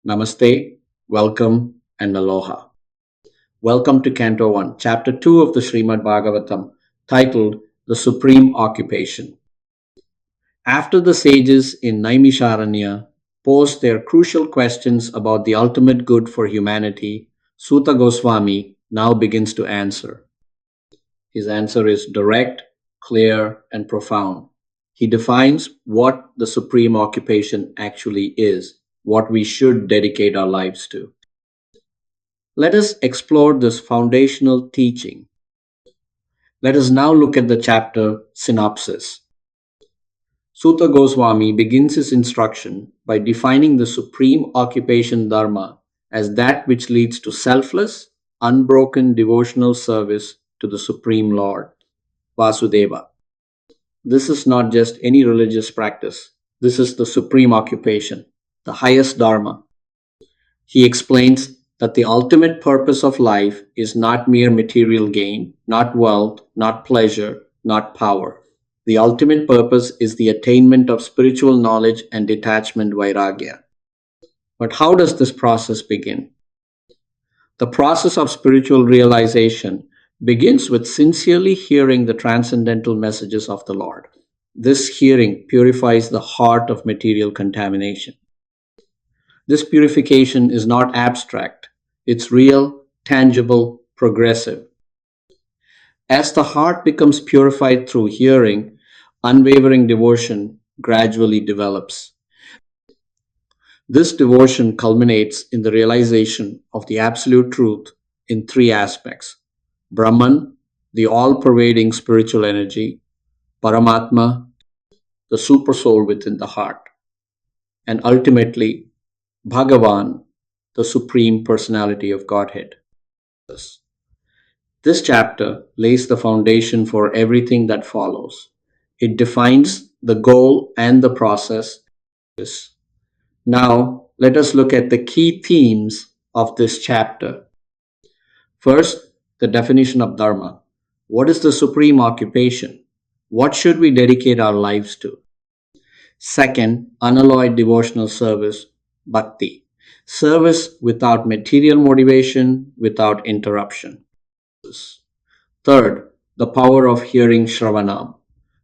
Namaste, welcome, and aloha. Welcome to Canto 1, Chapter 2 of the Srimad Bhagavatam, titled The Supreme Occupation. After the sages in Naimisharanya posed their crucial questions about the ultimate good for humanity, Suta Goswami now begins to answer. His answer is direct, clear, and profound. He defines what the supreme occupation actually is, what we should dedicate our lives to. Let us explore this foundational teaching. Let us now look at the chapter Synopsis. Suta Goswami begins his instruction by defining the supreme occupation Dharma as that which leads to selfless, unbroken devotional service to the Supreme Lord, Vasudeva. This is not just any religious practice. This is the supreme occupation, the highest Dharma. He explains that the ultimate purpose of life is not mere material gain, not wealth, not pleasure, not power. The ultimate purpose is the attainment of spiritual knowledge and detachment vairagya. But how does this process begin? The process of spiritual realization begins with sincerely hearing the transcendental messages of the Lord. This hearing purifies the heart of material contamination. This purification is not abstract, it's real, tangible, progressive. As the heart becomes purified through hearing, unwavering devotion gradually develops. This devotion culminates in the realization of the absolute truth in three aspects: Brahman, the all-pervading spiritual energy; Paramatma, the supersoul within the heart; and ultimately, Bhagavan, the Supreme Personality of Godhead. This chapter lays the foundation for everything that follows. It defines the goal and the process. Now, let us look at the key themes of this chapter. First, the definition of Dharma. What is the supreme occupation? What should we dedicate our lives to? Second, unalloyed devotional service, Bhakti. Service without material motivation, without interruption. Third, the power of hearing Śravaṇam.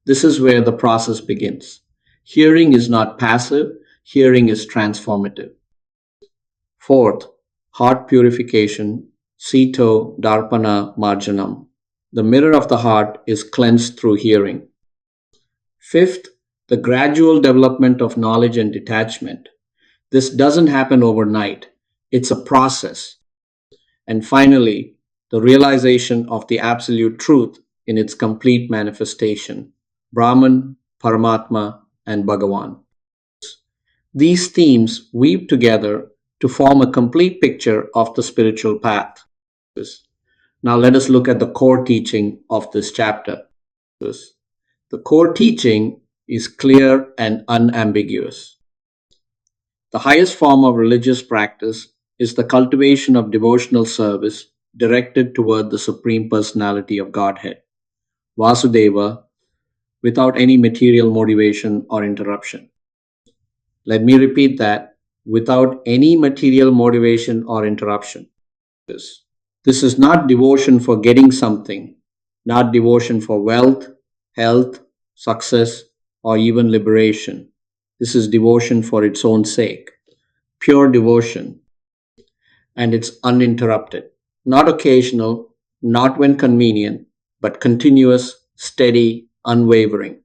This is where the process begins. Hearing is not passive, hearing is transformative. Fourth, heart purification, Ceto-darpaṇa-mārjanam. The mirror of the heart is cleansed through hearing. Fifth, the gradual development of knowledge and detachment. This doesn't happen overnight. It's a process. And finally, the realization of the absolute truth in its complete manifestation, Brahman, Paramatma, and Bhagavan. These themes weave together to form a complete picture of the spiritual path. Now let us look at the core teaching of this chapter. The core teaching is clear and unambiguous. The highest form of religious practice is the cultivation of devotional service directed toward the Supreme Personality of Godhead, Vasudeva, without any material motivation or interruption. Let me repeat that: without any material motivation or interruption. This is not devotion for getting something, not devotion for wealth, health, success, or even liberation. This is devotion for its own sake, pure devotion, and it's uninterrupted, not occasional, not when convenient, but continuous, steady, unwavering.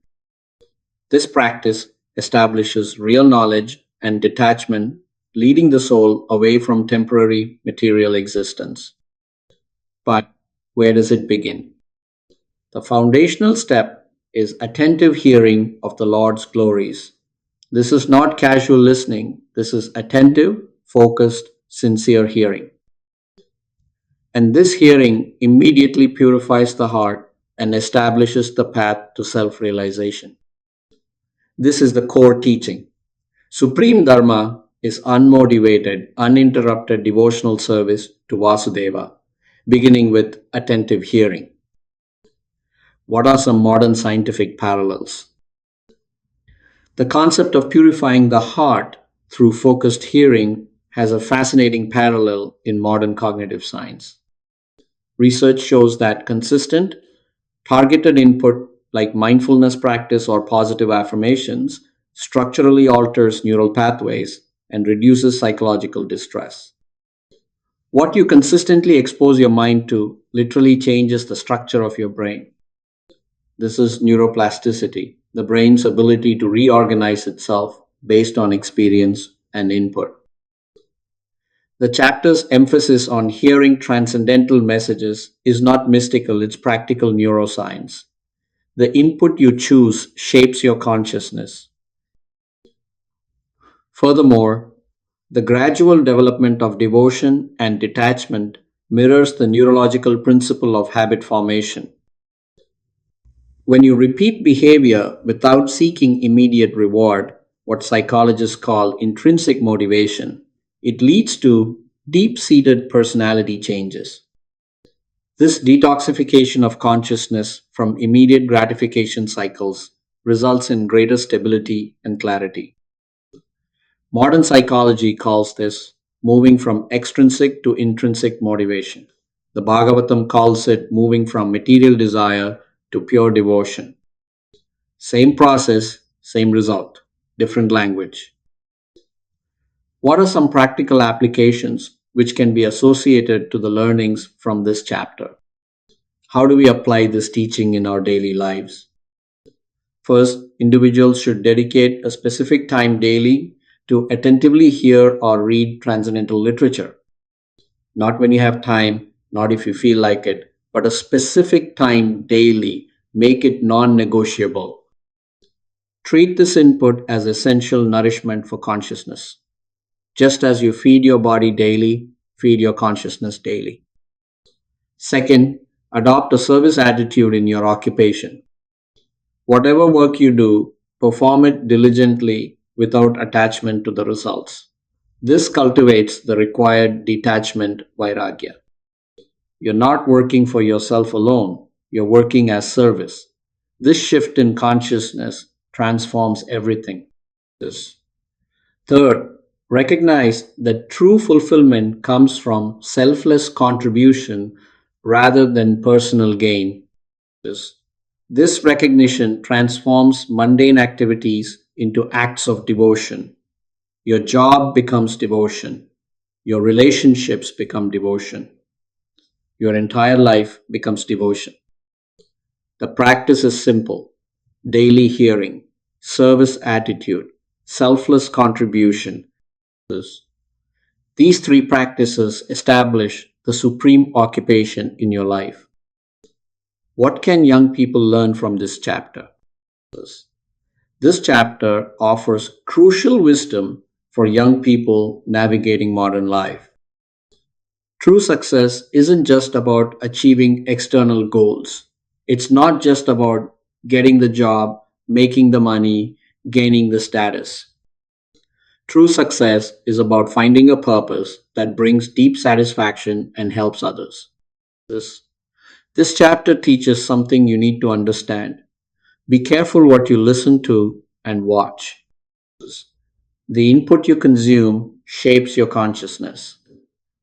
This practice establishes real knowledge and detachment, leading the soul away from temporary material existence. But where does it begin? The foundational step is attentive hearing of the Lord's glories. This is not casual listening. This is attentive, focused, sincere hearing. And this hearing immediately purifies the heart and establishes the path to self-realization. This is the core teaching. Supreme Dharma is unmotivated, uninterrupted devotional service to Vasudeva, beginning with attentive hearing. What are some modern scientific parallels? The concept of purifying the heart through focused hearing has a fascinating parallel in modern cognitive science. Research shows that consistent, targeted input like mindfulness practice or positive affirmations structurally alters neural pathways and reduces psychological distress. What you consistently expose your mind to literally changes the structure of your brain. This is neuroplasticity, the brain's ability to reorganize itself based on experience and input. The chapter's emphasis on hearing transcendental messages is not mystical, it's practical neuroscience. The input you choose shapes your consciousness. Furthermore, the gradual development of devotion and detachment mirrors the neurological principle of habit formation. When you repeat behavior without seeking immediate reward, what psychologists call intrinsic motivation, it leads to deep seated personality changes. This detoxification of consciousness from immediate gratification cycles results in greater stability and clarity. Modern psychology calls this moving from extrinsic to intrinsic motivation. The Bhagavatam calls it moving from material desire to pure devotion. Same process, same result, different language. What are some practical applications which can be associated to the learnings from this chapter? How do we apply this teaching in our daily lives? First, individuals should dedicate a specific time daily to attentively hear or read transcendental literature. Not when you have time, not if you feel like it, but a specific time daily. Make it non negotiable. Treat this input as essential nourishment for consciousness. Just as you feed your body daily, feed your consciousness daily. Second, adopt a service attitude in your occupation. Whatever work you do, perform it diligently without attachment to the results. This cultivates the required detachment vairagya. You're not working for yourself alone, you're working as service. This shift in consciousness transforms everything. Third, recognize that true fulfillment comes from selfless contribution rather than personal gain. This recognition transforms mundane activities into acts of devotion. Your job becomes devotion. Your relationships become devotion. Your entire life becomes devotion. The practice is simple: daily hearing, service attitude, selfless contribution. These three practices establish the supreme occupation in your life. What can young people learn from this chapter? This chapter offers crucial wisdom for young people navigating modern life. True success isn't just about achieving external goals. It's not just about getting the job, making the money, gaining the status. True success is about finding a purpose that brings deep satisfaction and helps others. This chapter teaches something you need to understand. Be careful what you listen to and watch. The input you consume shapes your consciousness.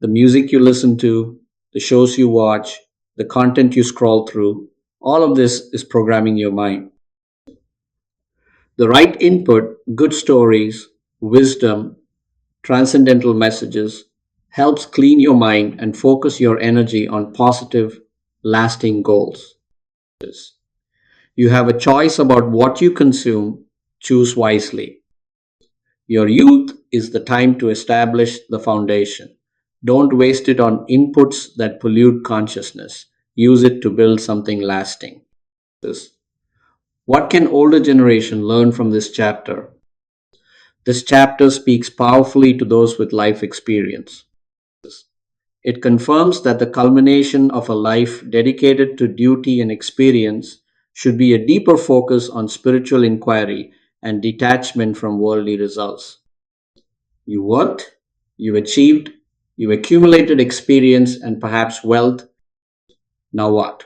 The music you listen to, the shows you watch, the content you scroll through, all of this is programming your mind. The right input, good stories, wisdom, transcendental messages, helps clean your mind and focus your energy on positive, lasting goals. You have a choice about what you consume. Choose wisely. Your youth is the time to establish the foundation. Don't waste it on inputs that pollute consciousness. Use it to build something lasting. What can older generation learn from this chapter? This chapter speaks powerfully to those with life experience. It confirms that the culmination of a life dedicated to duty and experience should be a deeper focus on spiritual inquiry and detachment from worldly results. You worked, you achieved, you accumulated experience and perhaps wealth. Now what?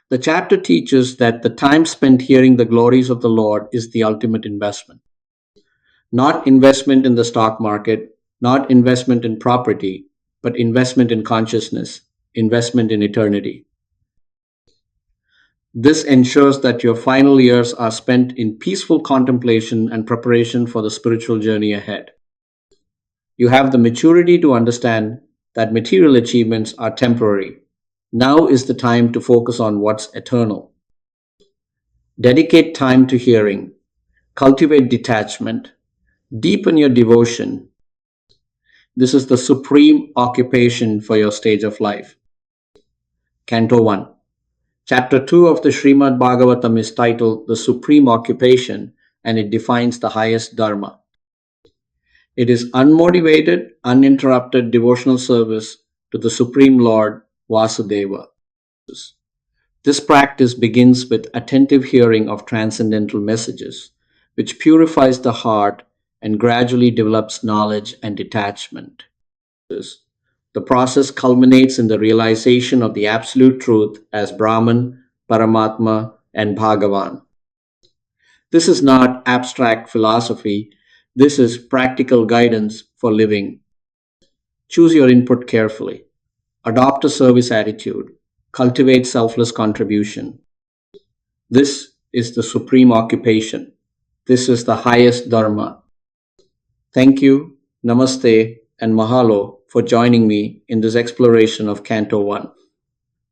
The chapter teaches that the time spent hearing the glories of the Lord is the ultimate investment. Not investment in the stock market, not investment in property, but investment in consciousness, investment in eternity. This ensures that your final years are spent in peaceful contemplation and preparation for the spiritual journey ahead. You have the maturity to understand that material achievements are temporary. Now is the time to focus on what's eternal. Dedicate time to hearing, cultivate detachment, deepen your devotion. This is the supreme occupation for your stage of life. Canto 1. Chapter 2 of the Srimad Bhagavatam is titled The Supreme Occupation, and it defines the highest Dharma. It is unmotivated, uninterrupted devotional service to the Supreme Lord Vasudeva. This practice begins with attentive hearing of transcendental messages, which purifies the heart and gradually develops knowledge and detachment. The process culminates in the realization of the absolute truth as Brahman, Paramatma, and Bhagavan. This is not abstract philosophy, this is practical guidance for living. Choose your input carefully. Adopt a service attitude. Cultivate selfless contribution. This is the supreme occupation. This is the highest Dharma. Thank you, Namaste, and Mahalo for joining me in this exploration of Canto 1.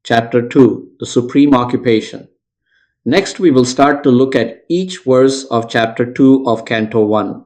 Chapter 2, the Supreme Occupation. Next, we will start to look at each verse of Chapter 2 of Canto 1.